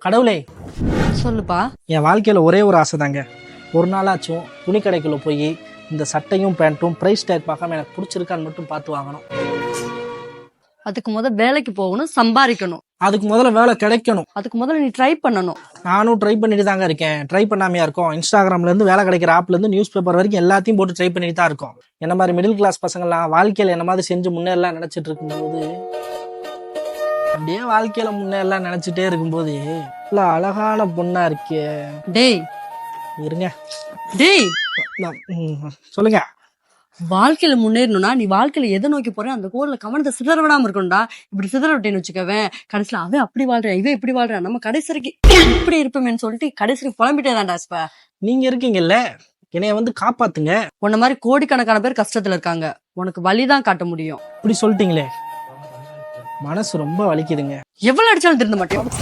கடவுளே, சொல்லுப்பா. என் வாழ்க்கையில் ஒரே ஒரு ஆசை தாங்க. ஒரு நாளாச்சும் துணி கடைக்குள்ளே போய் இந்த சட்டையும் பேண்ட்டும் ப்ரைஸ் டேக் பார்க்காம எனக்கு பிடிச்சிருக்கான்னு மட்டும் பார்த்து வாங்கணும். அதுக்கு வேலைக்கு போகணும், சம்பாதிக்கணும். அதுக்கு முதல்ல வேலை கிடைக்கணும். அதுக்கு முதல்ல நீ ட்ரை பண்ணணும். நானும் ட்ரை பண்ணிட்டு தாங்க இருக்கேன். ட்ரை பண்ணாமையா இருக்கோம்? இன்ஸ்டாகிராம்லேருந்து வேலை கிடைக்கிற ஆப்லேருந்து நியூஸ் பேப்பர் வரைக்கும் எல்லாத்தையும் போட்டு ட்ரை பண்ணிட்டு தான் இருக்கோம். என்ன மாதிரி மிடில் கிளாஸ் பசங்கள்லாம் வாழ்க்கையில் என்ன மாதிரி செஞ்சு முன்னேறலாம் நினச்சிட்டு இருக்கும்போது, அப்படியே வாழ்க்கையில் முன்னேறலாம் நினச்சிட்டே இருக்கும்போது இல்லை அழகான பொண்ணா இருக்கே. டேய் இருங்க, டேய் சொல்லுங்க. வாழ்க்கையில முன்னேறணும்னா நீ வாழ்க்கையில எதை நோக்கி போற அந்த கோர்ல கவனத்தை சிதற விடாம இருக்கணும்டா. இப்படி சிதற விட்டேன்னு வச்சுக்கவேன், கடைசியில அவன் அப்படி வாழ்றான், இவன் இப்படி வாழ்றான், நம்ம கடைசி வரைக்கும் இப்படி இருப்போமேன்னு சொல்லிட்டு கடைசி புலம்பிட்டே தான்டா. இப்ப நீங்க இருக்கீங்கல்ல, என்னைய காப்பாத்துங்க. உன்ன மாதிரி கோடிக்கணக்கான பேர் கஷ்டத்துல இருக்காங்க, உனக்கு வழிதான் காட்ட முடியும். இப்படி சொல்லிட்டீங்களே, மனசு ரொம்ப வலிக்குதுங்க. எவ்வளவு அடிச்சாலும் திருந்த மாட்டேன்.